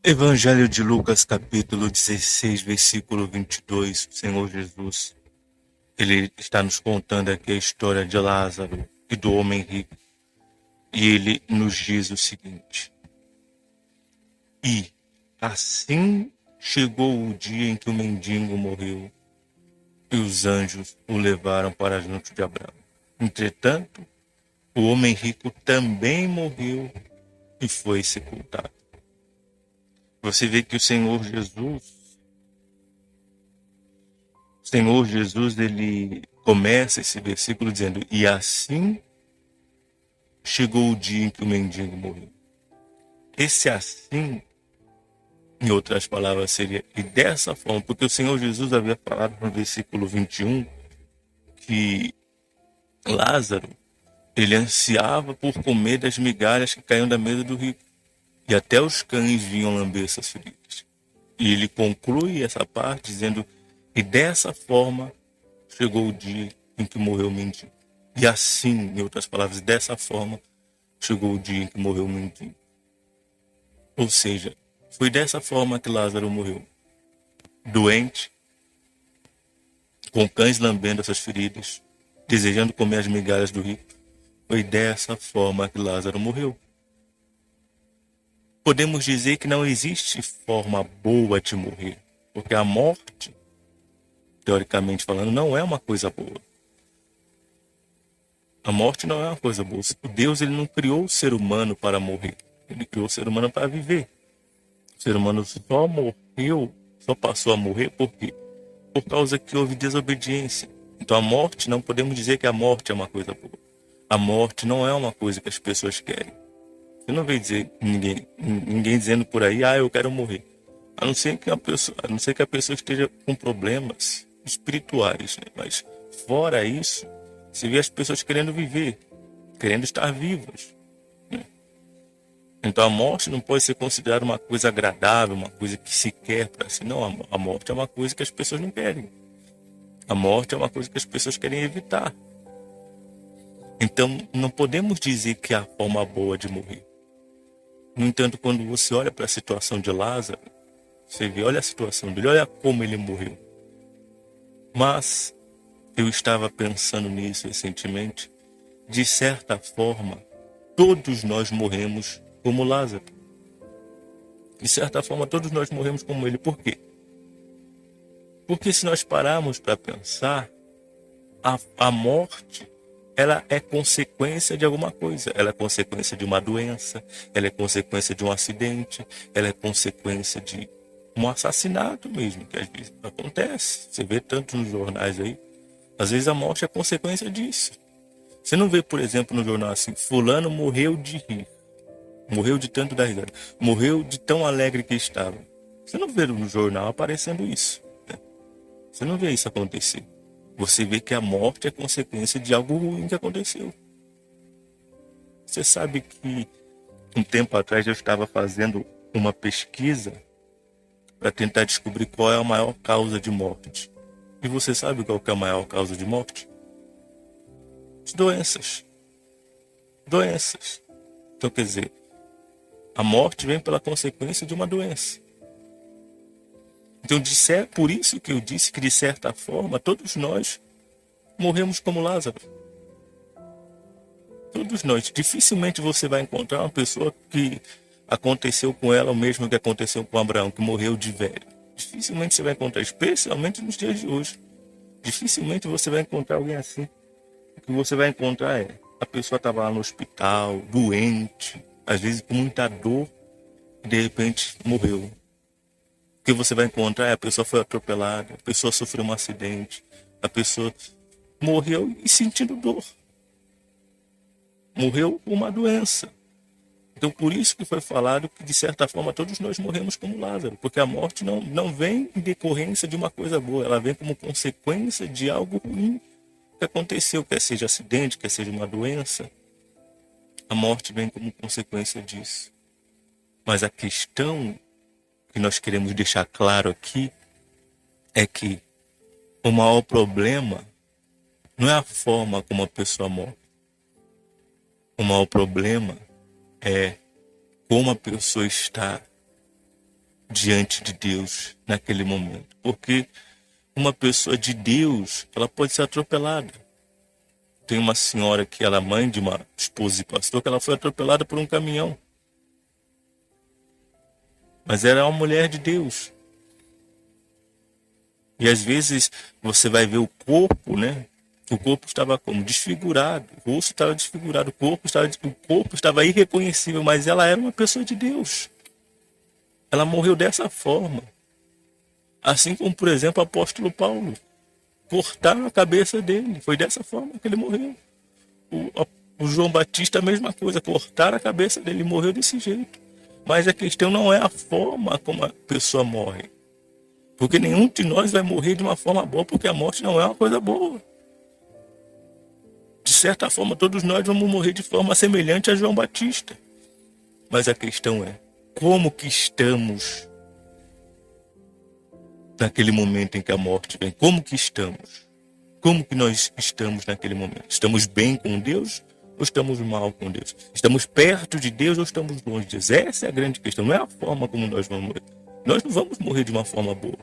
Evangelho de Lucas, capítulo 16, versículo 22. O Senhor Jesus, ele está nos contando aqui a história de Lázaro e do homem rico. E ele nos diz o seguinte: E assim chegou o dia em que o mendigo morreu, e os anjos o levaram para junto de Abraão. Entretanto, o homem rico também morreu e foi sepultado. Você vê que o Senhor Jesus, ele começa esse versículo dizendo: E assim chegou o dia em que o mendigo morreu. Esse assim, em outras palavras, seria e dessa forma, porque o Senhor Jesus havia falado no versículo 21 que Lázaro, ele ansiava por comer das migalhas que caíam da mesa do rico, e até os cães vinham lamber essas feridas. E ele conclui essa parte dizendo: E dessa forma chegou o dia em que morreu o mendigo. E assim, em outras palavras, dessa forma chegou o dia em que morreu o mendigo. Ou seja, foi dessa forma que Lázaro morreu. Doente, com cães lambendo essas feridas, desejando comer as migalhas do rico. Foi dessa forma que Lázaro morreu. Podemos dizer que não existe forma boa de morrer, porque a morte, teoricamente falando, não é uma coisa boa. A morte não é uma coisa boa. Deus, ele não criou o ser humano para morrer. Ele criou o ser humano para viver. O ser humano só morreu, só passou a morrer por quê? Por causa que houve desobediência. Então a morte, não podemos dizer que a morte é uma coisa boa. A morte não é uma coisa que as pessoas querem. Você não vê dizer ninguém dizendo por aí: eu quero morrer. A não ser que a pessoa esteja com problemas espirituais, né? Mas fora isso, você vê as pessoas querendo viver, querendo estar vivas. Então a morte não pode ser considerada uma coisa agradável, uma coisa que se quer para si. Não, a morte é uma coisa que as pessoas não querem. A morte é uma coisa que as pessoas querem evitar. Então não podemos dizer que há forma boa de morrer. No entanto, quando você olha para a situação de Lázaro, você vê, olha a situação dele, olha como ele morreu. Mas eu estava pensando nisso recentemente. De certa forma, todos nós morremos como Lázaro. De certa forma, todos nós morremos como ele. Por quê? Porque se nós pararmos para pensar, a morte, ela é consequência de alguma coisa. Ela é consequência de uma doença, ela é consequência de um acidente, ela é consequência de um assassinato mesmo, que às vezes acontece. Você vê tanto nos jornais aí. Às vezes a morte é consequência disso. Você não vê, por exemplo, no jornal assim: fulano morreu de rir, morreu de tanto dar risada, morreu de tão alegre que estava. Você não vê no jornal aparecendo isso. Você não vê isso acontecer. Você vê que a morte é consequência de algo ruim que aconteceu. Você sabe que um tempo atrás eu estava fazendo uma pesquisa para tentar descobrir qual é a maior causa de morte. E você sabe qual que é a maior causa de morte? As doenças. Doenças. Então, quer dizer, a morte vem pela consequência de uma doença. Então, por isso que eu disse que, de certa forma, todos nós morremos como Lázaro. Todos nós. Dificilmente você vai encontrar uma pessoa que aconteceu com ela o mesmo que aconteceu com Abraão, que morreu de velho. Dificilmente você vai encontrar, especialmente nos dias de hoje. Dificilmente você vai encontrar alguém assim. O que você vai encontrar é: a pessoa estava lá no hospital, doente, às vezes com muita dor, e de repente morreu. O que você vai encontrar é: a pessoa foi atropelada, a pessoa sofreu um acidente, a pessoa morreu e sentindo dor. Morreu por uma doença. Então, por isso que foi falado que, de certa forma, todos nós morremos como Lázaro, porque a morte não vem em decorrência de uma coisa boa, ela vem como consequência de algo ruim que aconteceu, quer seja acidente, quer seja uma doença. A morte vem como consequência disso. Mas a questão que nós queremos deixar claro aqui é que o maior problema não é a forma como a pessoa morre. O maior problema é como a pessoa está diante de Deus naquele momento. Porque uma pessoa de Deus, ela pode ser atropelada. Tem uma senhora que ela é mãe de uma esposa de pastor, que ela foi atropelada por um caminhão. Mas era uma mulher de Deus. E às vezes você vai ver o corpo, né? O corpo estava como? Desfigurado. O rosto estava desfigurado. O corpo estava irreconhecível, mas ela era uma pessoa de Deus. Ela morreu dessa forma. Assim como, por exemplo, o apóstolo Paulo. Cortaram a cabeça dele. Foi dessa forma que ele morreu. O João Batista, a mesma coisa. Cortaram a cabeça dele. Ele morreu desse jeito. Mas a questão não é a forma como a pessoa morre. Porque nenhum de nós vai morrer de uma forma boa, porque a morte não é uma coisa boa. De certa forma, todos nós vamos morrer de forma semelhante a João Batista. Mas a questão é, como que estamos naquele momento em que a morte vem? Como que estamos? Como que nós estamos naquele momento? Estamos bem com Deus ou estamos mal com Deus? Estamos perto de Deus ou estamos longe de Deus? Essa é a grande questão. Não é a forma como nós vamos morrer. Nós não vamos morrer de uma forma boa.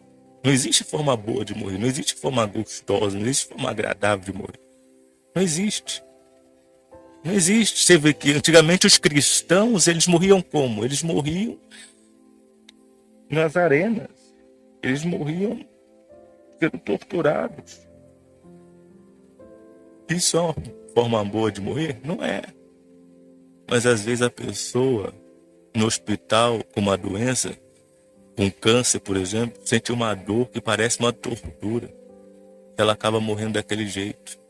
Não existe forma boa de morrer. Não existe forma gostosa. Não existe forma agradável de morrer. Não existe. Não existe. Você vê que antigamente os cristãos, eles morriam como? Eles morriam nas arenas. Eles morriam sendo torturados. Isso é uma forma boa de morrer? Não é. Mas às vezes a pessoa no hospital com uma doença, com câncer, por exemplo, sente uma dor que parece uma tortura. Ela acaba morrendo daquele jeito.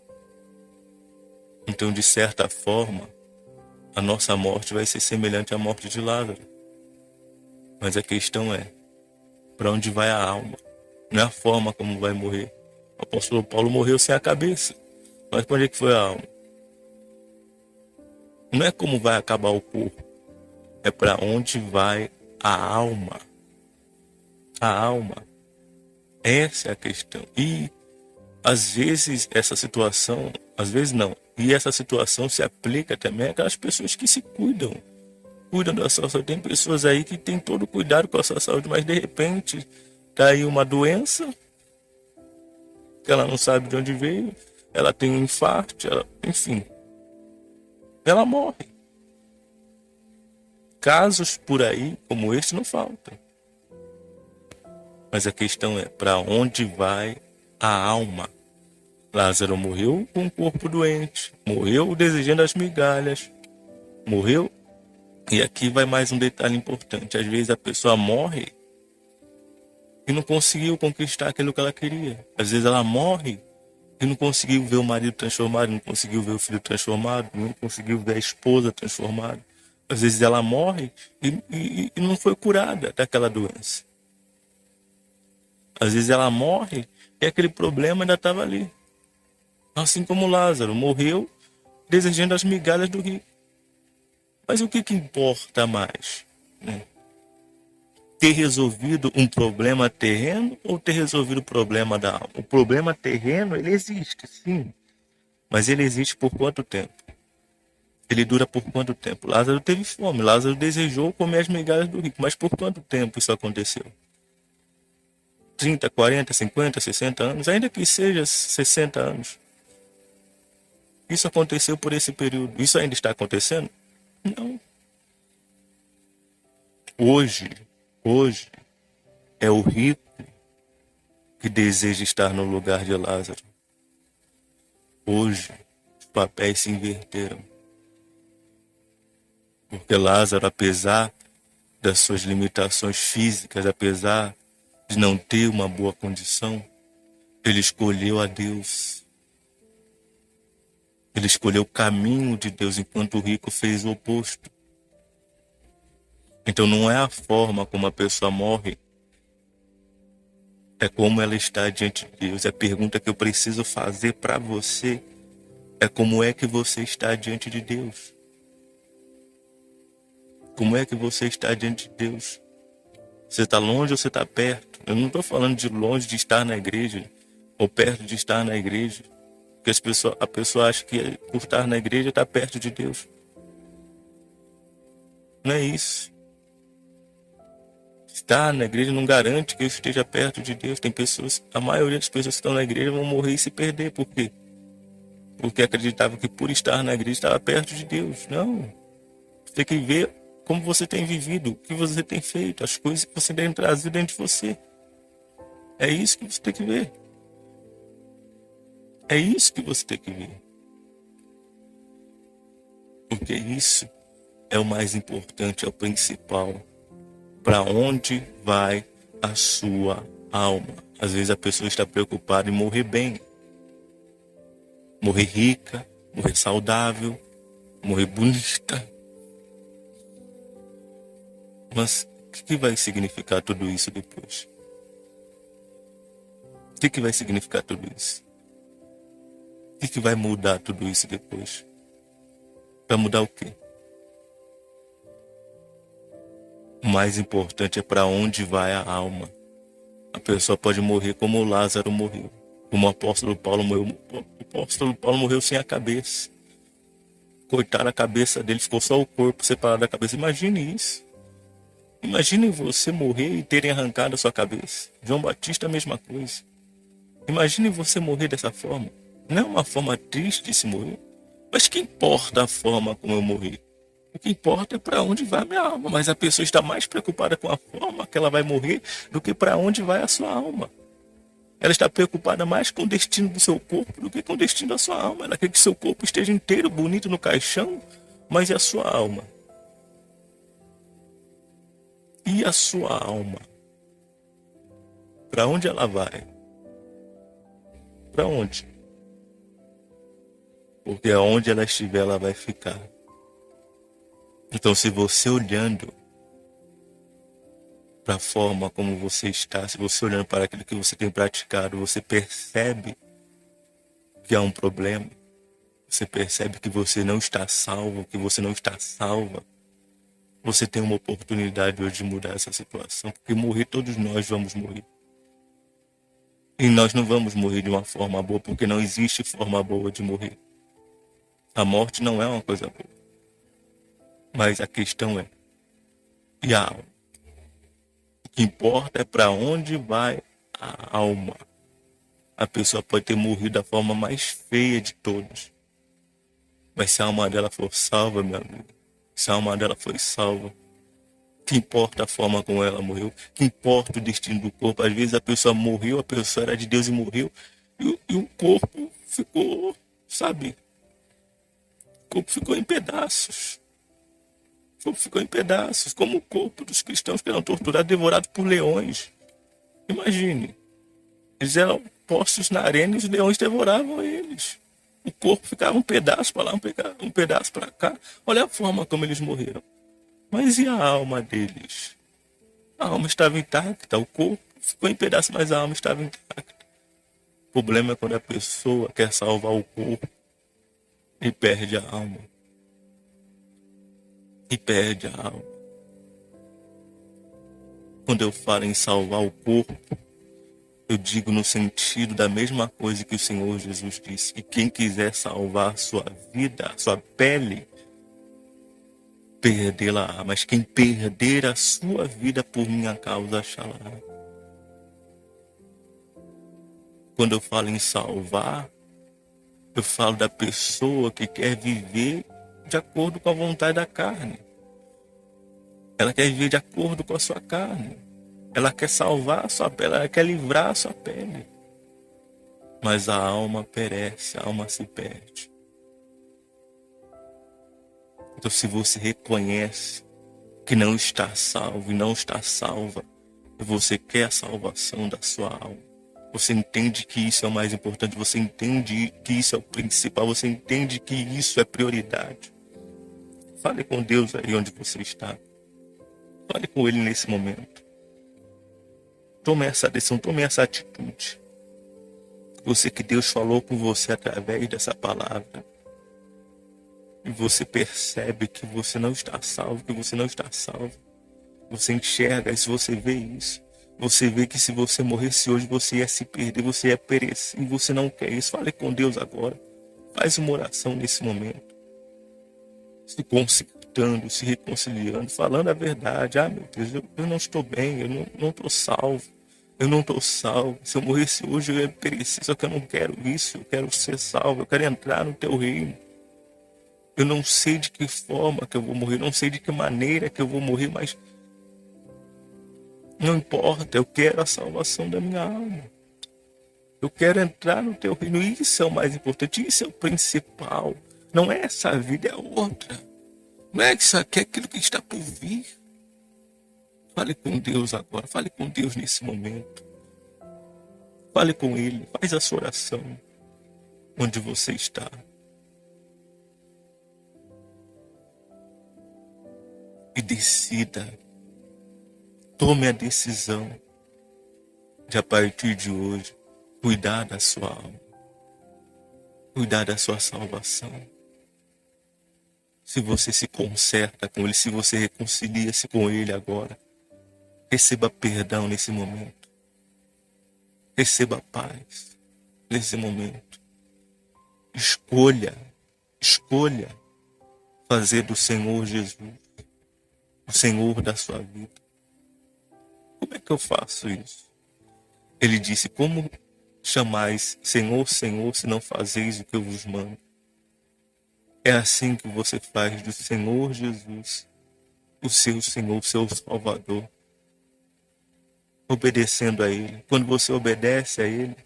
Então, de certa forma, a nossa morte vai ser semelhante à morte de Lázaro. Mas a questão é, para onde vai a alma? Não é a forma como vai morrer. O apóstolo Paulo morreu sem a cabeça. Mas para onde é que foi a alma? Não é como vai acabar o corpo. É para onde vai a alma. A alma. Essa é a questão. E às vezes essa situação, às vezes não. E essa situação se aplica também àquelas pessoas que se cuidam. Cuidam da sua saúde. Tem pessoas aí que têm todo o cuidado com a sua saúde, mas de repente tá aí uma doença que ela não sabe de onde veio, ela tem um infarto, enfim, ela morre. Casos por aí como esse não faltam. Mas a questão é, para onde vai a alma? Lázaro morreu com o corpo doente, morreu desejando as migalhas, morreu. E aqui vai mais um detalhe importante. Às vezes a pessoa morre e não conseguiu conquistar aquilo que ela queria. Às vezes ela morre e não conseguiu ver o marido transformado, não conseguiu ver o filho transformado, não conseguiu ver a esposa transformada. Às vezes ela morre e não foi curada daquela doença. Às vezes ela morre e aquele problema ainda estava ali. Assim como Lázaro morreu desejando as migalhas do rico. Mas o que importa mais? Né? Ter resolvido um problema terreno ou ter resolvido o problema da alma? O problema terreno, ele existe, sim. Mas ele existe por quanto tempo? Ele dura por quanto tempo? Lázaro teve fome, Lázaro desejou comer as migalhas do rico. Mas por quanto tempo isso aconteceu? 30, 40, 50, 60 anos? Ainda que seja 60 anos. Isso aconteceu por esse período. Isso ainda está acontecendo? Não. Hoje é o rico que deseja estar no lugar de Lázaro. Hoje os papéis se inverteram. Porque Lázaro, apesar das suas limitações físicas, apesar de não ter uma boa condição, ele escolheu a Deus. Ele escolheu o caminho de Deus, enquanto o rico fez o oposto. Então não é a forma como a pessoa morre, é como ela está diante de Deus. A pergunta que eu preciso fazer para você é como é que você está diante de Deus. Como é que você está diante de Deus? Você está longe ou você está perto? Eu não estou falando de longe de estar na igreja ou perto de estar na igreja. Porque a pessoa acha que por estar na igreja está perto de Deus. Não é isso. Estar na igreja não garante que eu esteja perto de Deus. Tem pessoas, a maioria das pessoas que estão na igreja vão morrer e se perder. Por quê? Porque acreditava que por estar na igreja estava perto de Deus. Não. Você tem que ver como você tem vivido, o que você tem feito, as coisas que você tem trazido dentro de você. É isso que você tem que ver. É isso que você tem que ver. Porque isso é o mais importante, é o principal. Para onde vai a sua alma? Às vezes a pessoa está preocupada em morrer bem. Morrer rica, morrer saudável, morrer bonita. Mas o que vai significar tudo isso depois? O que vai significar tudo isso? O que vai mudar tudo isso depois? Vai mudar o quê? O mais importante é para onde vai a alma. A pessoa pode morrer como o Lázaro morreu. Como o apóstolo Paulo morreu. O apóstolo Paulo morreu sem a cabeça. Cortaram a cabeça dele, ficou só o corpo separado da cabeça. Imagine isso. Imagine você morrer e terem arrancado a sua cabeça. João Batista, a mesma coisa. Imagine você morrer dessa forma. Não é uma forma triste de se morrer. Mas que importa a forma como eu morri? O que importa é para onde vai a minha alma. Mas a pessoa está mais preocupada com a forma que ela vai morrer do que para onde vai a sua alma. Ela está preocupada mais com o destino do seu corpo do que com o destino da sua alma. Ela quer que seu corpo esteja inteiro, bonito no caixão, mas e a sua alma? E a sua alma? Para onde ela vai? Para onde? Porque aonde ela estiver, ela vai ficar. Então, se você olhando para a forma como você está, se você olhando para aquilo que você tem praticado, você percebe que há um problema, você percebe que você não está salvo, que você não está salva, você tem uma oportunidade hoje de mudar essa situação, porque morrer todos nós vamos morrer. E nós não vamos morrer de uma forma boa, porque não existe forma boa de morrer. A morte não é uma coisa boa. Mas a questão é, e a alma? O que importa é para onde vai a alma. A pessoa pode ter morrido da forma mais feia de todas. Mas se a alma dela for salva, meu amigo, se a alma dela foi salva, que importa a forma como ela morreu, que importa o destino do corpo. Às vezes a pessoa morreu, a pessoa era de Deus e morreu, e o corpo ficou, sabe? O corpo ficou em pedaços. O corpo ficou em pedaços, como o corpo dos cristãos que eram torturados, devorados por leões. Imagine, eles eram postos na arena e os leões devoravam eles. O corpo ficava um pedaço para lá, um pedaço para cá. Olha a forma como eles morreram. Mas e a alma deles? A alma estava intacta, o corpo ficou em pedaços, mas a alma estava intacta. O problema é quando a pessoa quer salvar o corpo e perde a alma. E perde a alma. Quando eu falo em salvar o corpo, eu digo no sentido da mesma coisa que o Senhor Jesus disse, que quem quiser salvar a sua vida, a sua pele, perdê-la, mas quem perder a sua vida por minha causa, achará. Quando eu falo em salvar, eu falo da pessoa que quer viver de acordo com a vontade da carne. Ela quer viver de acordo com a sua carne. Ela quer salvar a sua pele, ela quer livrar a sua pele. Mas a alma perece, a alma se perde. Então, se você reconhece que não está salvo e não está salva, e você quer a salvação da sua alma, você entende que isso é o mais importante, você entende que isso é o principal, você entende que isso é prioridade. Fale com Deus aí onde você está. Fale com Ele nesse momento. Tome essa decisão, tome essa atitude. Você que Deus falou com você através dessa palavra. E você percebe que você não está salvo, que você não está salvo. Você enxerga isso, você vê isso. Você vê que se você morresse hoje, você ia se perder, você ia perecer. E você não quer isso. Fale com Deus agora. Faz uma oração nesse momento. Se consagre. voltando, se reconciliando, falando a verdade. Ah, meu Deus, eu não estou bem, eu não estou salvo. Eu não estou salvo. Se eu morresse hoje, eu ia perecer. Só que eu não quero isso. Eu quero ser salvo. Eu quero entrar no teu reino. Eu não sei de que forma que eu vou morrer. Não sei de que maneira que eu vou morrer. Mas não importa. Eu quero a salvação da minha alma. Eu quero entrar no teu reino. Isso é o mais importante. Isso é o principal. Não é essa vida, é outra. Não é isso aqui, é aquilo que está por vir. Fale com Deus agora. Fale com Deus nesse momento. Fale com Ele. Faz a sua oração. Onde você está. E decida. Tome a decisão de, a partir de hoje, cuidar da sua alma. Cuidar da sua salvação. Se você se conserta com Ele, se você reconcilia-se com Ele agora, receba perdão nesse momento. Receba paz nesse momento. Escolha fazer do Senhor Jesus o Senhor da sua vida. Como é que eu faço isso? Ele disse, como chamais Senhor, Senhor, se não fazeis o que eu vos mando? É assim que você faz do Senhor Jesus o seu Senhor, o seu Salvador. Obedecendo a Ele. Quando você obedece a Ele,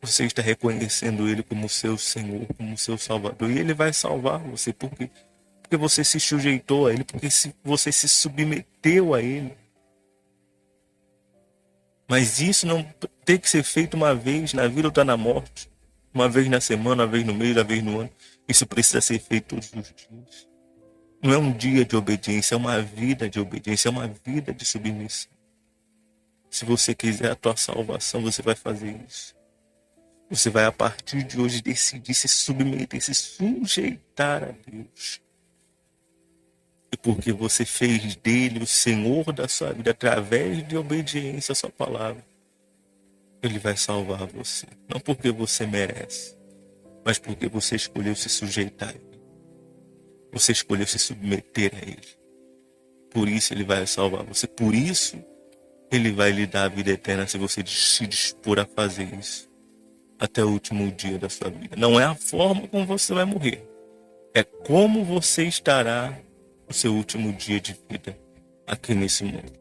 você está reconhecendo Ele como seu Senhor, como seu Salvador. E Ele vai salvar você. Por quê? Porque você se sujeitou a Ele, porque você se submeteu a Ele. Mas isso não tem que ser feito uma vez na vida ou está na morte. Uma vez na semana, uma vez no mês, uma vez no ano. Isso precisa ser feito todos os dias. Não é um dia de obediência, é uma vida de obediência, é uma vida de submissão. Se você quiser a tua salvação, você vai fazer isso. Você vai, a partir de hoje, decidir se submeter, se sujeitar a Deus. E porque você fez dele o Senhor da sua vida, através de obediência à sua palavra, Ele vai salvar você. Não porque você merece, mas porque você escolheu se sujeitar a Ele. Você escolheu se submeter a Ele. Por isso Ele vai salvar você. Por isso Ele vai lhe dar a vida eterna se você se dispor a fazer isso. Até o último dia da sua vida. Não é a forma como você vai morrer. É como você estará no seu último dia de vida aqui nesse mundo.